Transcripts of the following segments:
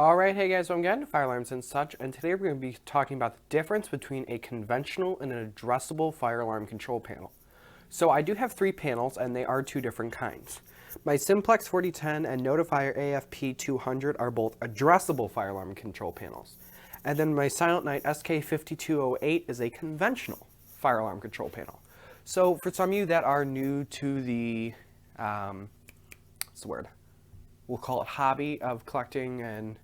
Alright, hey guys, so I'm getting fire alarms and such, and today we're going to be talking about the difference between a conventional and an addressable fire alarm control panel. So I do have three panels, and they are two different kinds. My Simplex 4010 and Notifier AFP 200 are both addressable fire alarm control panels. And then my Silent Night SK5208 is a conventional fire alarm control panel. So for some of you that are new to the, what's the word? We'll call it hobby of collecting and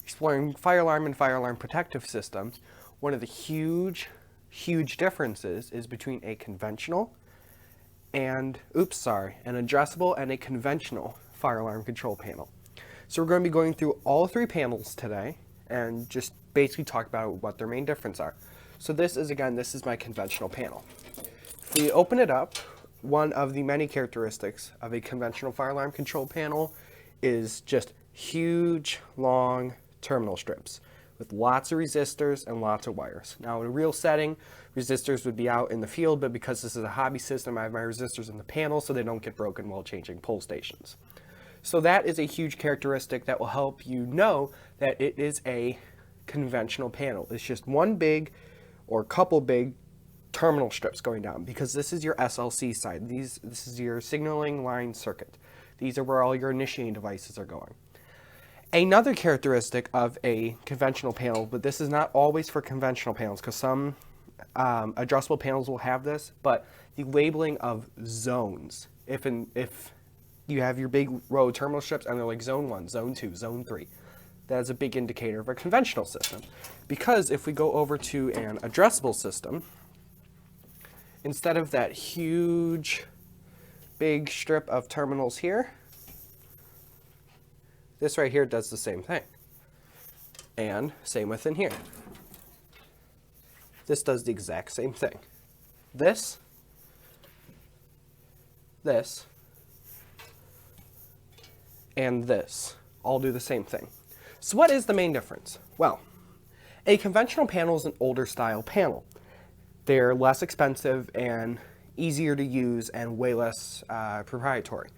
exploring fire alarm and fire alarm protective systems, one of the huge differences is between a conventional and, an addressable and a conventional fire alarm control panel. So we're going to be going through all three panels today and just basically talk about what their main differences are. So this is my conventional panel. If we open it up, one of the many characteristics of a conventional fire alarm control panel is just huge, long terminal strips with lots of resistors and lots of wires. Now in a real setting, resistors would be out in the field, but because this is a hobby system, I have my resistors in the panel so they don't get broken while changing pole stations. So that is a huge characteristic that will help you know that it is a conventional panel. It's just one big or couple big terminal strips going down, because this is your SLC side. This is your signaling line circuit. These are where all your initiating devices are going. Another characteristic of a conventional panel, but this is not always for conventional panels, because some addressable panels will have this, but the labeling of zones. If you have your big row of terminal strips and they're like zone 1, zone 2, zone 3, that is a big indicator of a conventional system. Because if we go over to an addressable system, instead of that huge big strip of terminals here, this right here does the same thing. And same within here. This does the exact same thing. This, and this all do the same thing. So what is the main difference? Well, a conventional panel is an older style panel. They're less expensive and easier to use and way less proprietary.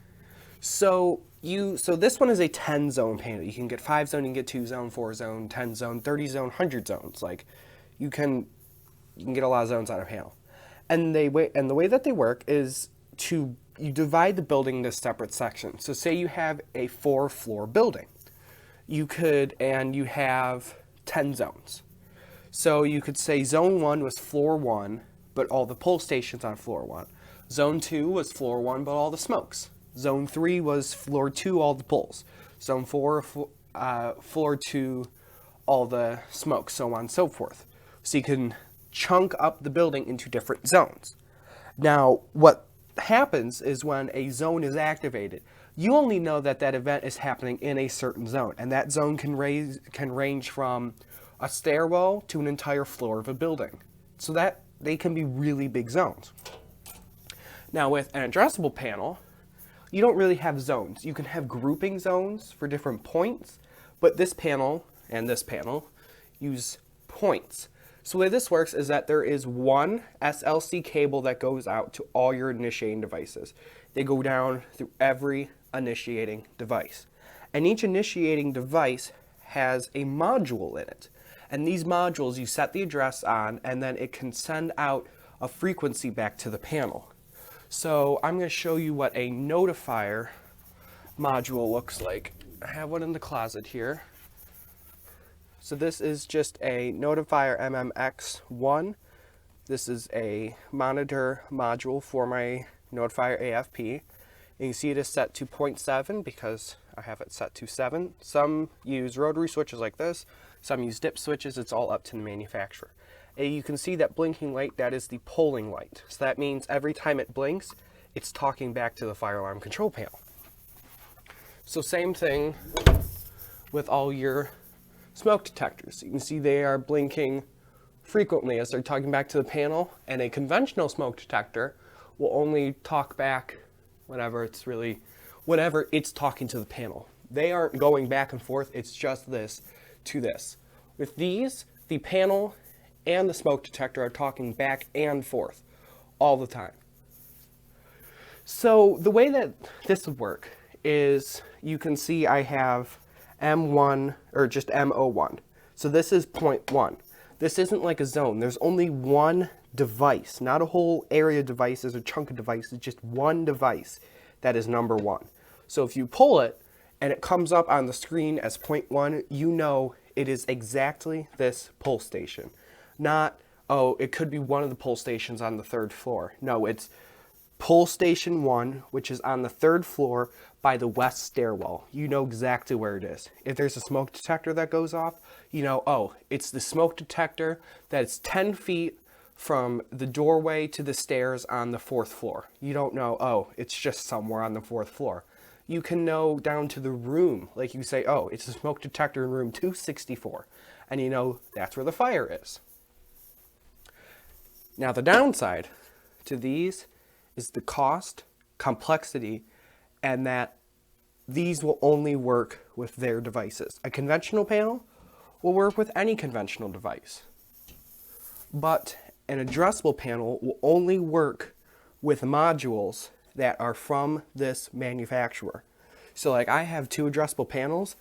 So this one is a 10 zone panel. You can get 5 zone, you can get 2 zone, 4 zone, 10 zone, 30 zone, 100 zones. Like you can get a lot of zones on a panel. And the way that they work is you divide the building into separate sections. So say you have a 4-floor building. You have 10 zones. So you could say zone 1 was floor 1, but all the pole stations on floor 1. Zone 2 was floor 1, but all the smokes. Zone 3 was floor 2, all the poles. Zone 4, floor 2, all the smoke, so on and so forth. So you can chunk up the building into different zones. Now, what happens is when a zone is activated, you only know that that event is happening in a certain zone, and that zone can range from a stairwell to an entire floor of a building. So that they can be really big zones. Now with an addressable panel, you don't really have zones. You can have grouping zones for different points, but this panel and this panel use points. So the way this works is that there is one SLC cable that goes out to all your initiating devices. They go down through every initiating device. And each initiating device has a module in it. And these modules, you set the address on, and then it can send out a frequency back to the panel. So I'm going to show you what a notifier module looks like. I have one in the closet here. So this is just a notifier MMX1. This is a monitor module for my notifier AFP. And you see it is set to 0.7 because I have it set to 7. Some use rotary switches like this. Some use dip switches. It's all up to the manufacturer. And you can see that blinking light, that is the polling light. So that means every time it blinks, it's talking back to the fire alarm control panel. So same thing with all your smoke detectors. You can see they are blinking frequently as they're talking back to the panel, and a conventional smoke detector will only talk back whenever it's talking to the panel. They aren't going back and forth, it's just this to this. With these, the panel and the smoke detector are talking back and forth all the time. So the way that this would work is you can see I have M1 or just M01. So this is 0.1. This isn't like a zone. There's only one device, not a whole area of devices or chunk of devices, just one device that is number 1. So if you pull it and it comes up on the screen as 0.1, you know it is exactly this pull station. Not, oh, it could be one of the pull stations on the 3rd floor. No, it's pull station 1, which is on the 3rd floor by the west stairwell. You know exactly where it is. If there's a smoke detector that goes off, you know, oh, it's the smoke detector that's 10 feet from the doorway to the stairs on the 4th floor. You don't know, oh, it's just somewhere on the 4th floor. You can know down to the room. Like you say, oh, it's a smoke detector in room 264. And you know that's where the fire is. Now the downside to these is the cost, complexity, and that these will only work with their devices. A conventional panel will work with any conventional device. But an addressable panel will only work with modules that are from this manufacturer. So like I have 2 addressable panels.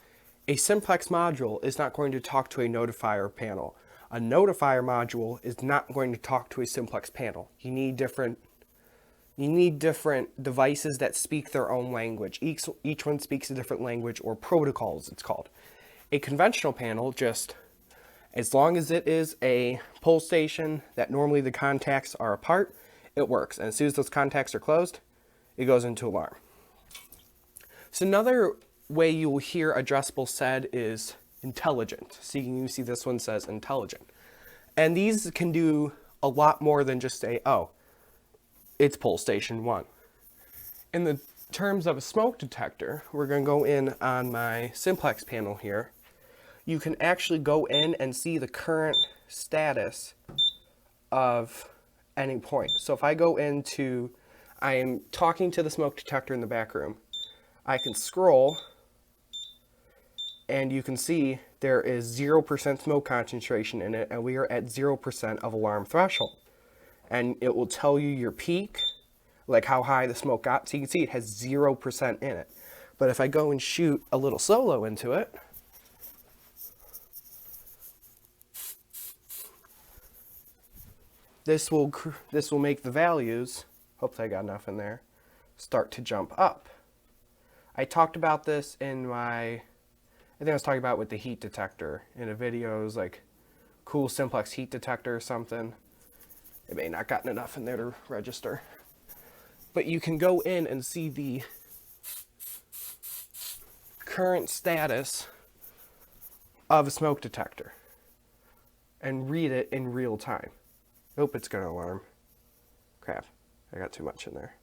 A simplex module is not going to talk to a notifier panel. A notifier module is not going to talk to a simplex panel. You need different devices that speak their own language. Each one speaks a different language, or protocols it's called. A conventional panel, just as long as it is a pull station that normally the contacts are apart, it works. And as soon as those contacts are closed, it goes into alarm. So another way you will hear addressable said is intelligent. So you see this one says intelligent. And these can do a lot more than just say, oh, it's pull station 1. In the terms of a smoke detector, we're going to go in on my simplex panel here. You can actually go in and see the current status of any point. So if I go into, I am talking to the smoke detector in the back room. I can scroll and you can see there is 0% smoke concentration in it, and we are at 0% of alarm threshold. And it will tell you your peak, like how high the smoke got. So you can see it has 0% in it. But if I go and shoot a little solo into it, this will make the values, hopefully I got enough in there, start to jump up. I talked about this in I think I was talking about with the heat detector in a video. It was like cool simplex heat detector or something. It may not gotten enough in there to register. But you can go in and see the current status of a smoke detector and read it in real time. Nope, it's going to alarm. Crap, I got too much in there.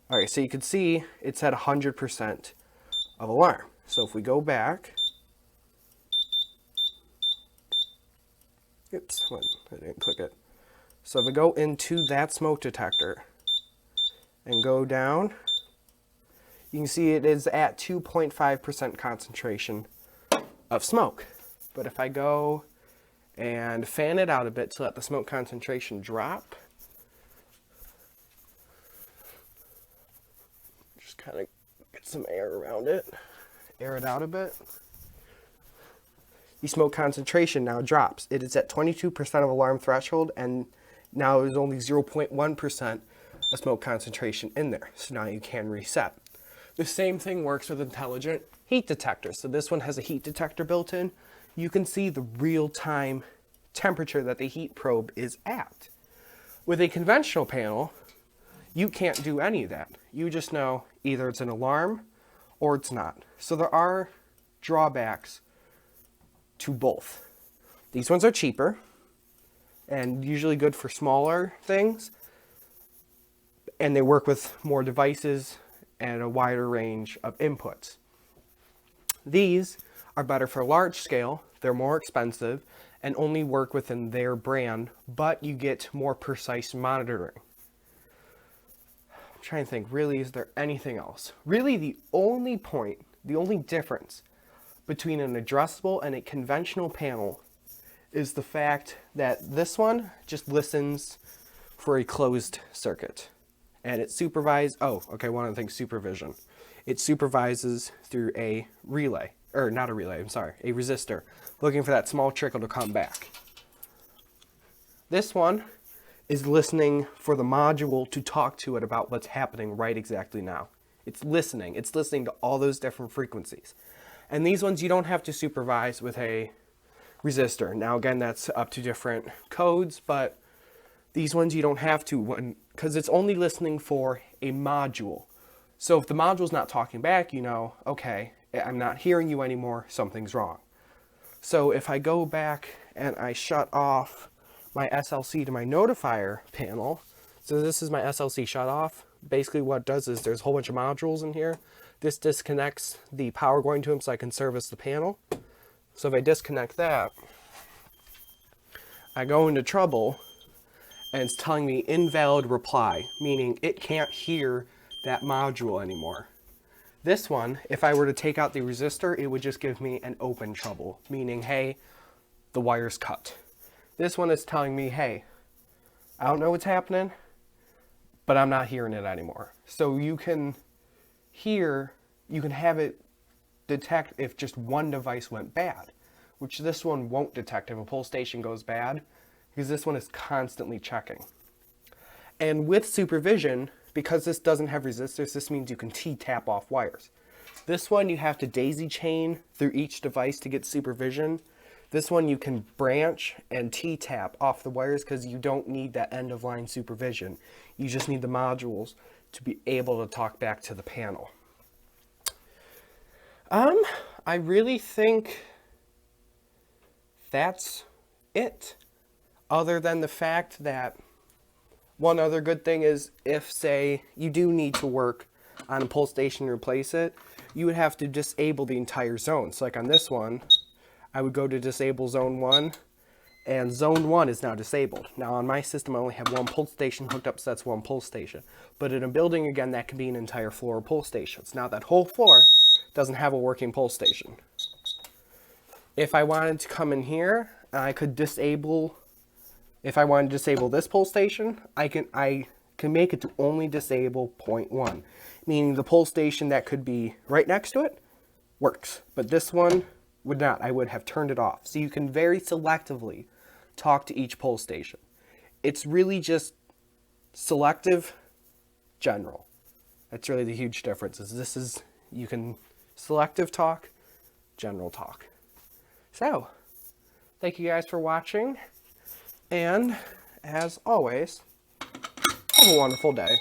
All right, so you can see it's at 100% of alarm. So if we go back, oops, I didn't click it. So if I go into that smoke detector and go down, you can see it is at 2.5% concentration of smoke. But if I go and fan it out a bit to let the smoke concentration drop, just kind of get some air around it, air it out a bit. The smoke concentration now drops. It is at 22% of alarm threshold, and now there's only 0.1% of smoke concentration in there. So now you can reset. The same thing works with intelligent heat detectors. So this one has a heat detector built in. You can see the real-time temperature that the heat probe is at. With a conventional panel, you can't do any of that. You just know either it's an alarm or it's not. So there are drawbacks to both. These ones are cheaper and usually good for smaller things, and they work with more devices and a wider range of inputs. These are better for large scale, they're more expensive, and only work within their brand, but you get more precise monitoring. I'm trying to think, really, is there anything else? Really, the only difference between an addressable and a conventional panel is the fact that this one just listens for a closed circuit. And it's supervised, one of the things, supervision. it supervises through a relay, or not a relay, I'm sorry, a resistor, looking for that small trickle to come back. This one is listening for the module to talk to it about what's happening right exactly now. It's listening to all those different frequencies. And these ones you don't have to supervise with a resistor. Now again, that's up to different codes, but these ones you don't have to, because it's only listening for a module. So if the module's not talking back, you know, okay, I'm not hearing you anymore, something's wrong. So if I go back and I shut off my SLC to my notifier panel, so this is my SLC shut off. Basically what it does is there's a whole bunch of modules in here. This disconnects the power going to them so I can service the panel. So if I disconnect that, I go into trouble and it's telling me invalid reply, meaning it can't hear that module anymore. This one, if I were to take out the resistor, it would just give me an open trouble, meaning, hey, the wire's cut. This one is telling me, hey, I don't know what's happening, but I'm not hearing it anymore. So you can have it detect if just one device went bad, which this one won't detect if a pull station goes bad, because this one is constantly checking. And with supervision, because this doesn't have resistors, this means you can T-tap off wires. This one you have to daisy chain through each device to get supervision. This one you can branch and T-tap off the wires because you don't need that end-of-line supervision. You just need the modules to be able to talk back to the panel. I really think that's it. Other than the fact that one other good thing is if, say, you do need to work on a pull station and replace it, you would have to disable the entire zone. So like on this one, I would go to disable zone 1, and zone 1 is now disabled. Now on my system, I only have one pull station hooked up, so that's one pull station. But in a building, again, that can be an entire floor of pull stations. Now that whole floor doesn't have a working pull station. If I wanted to come in here, I could disable, if I wanted to disable this pull station, I can make it to only disable 0.1, meaning the pull station that could be right next to it works, but this one would not. I would have turned it off. So you can very selectively talk to each pull station. It's really just selective, general. That's really the huge difference. You can selective talk, general talk. So, thank you guys for watching, and as always, have a wonderful day.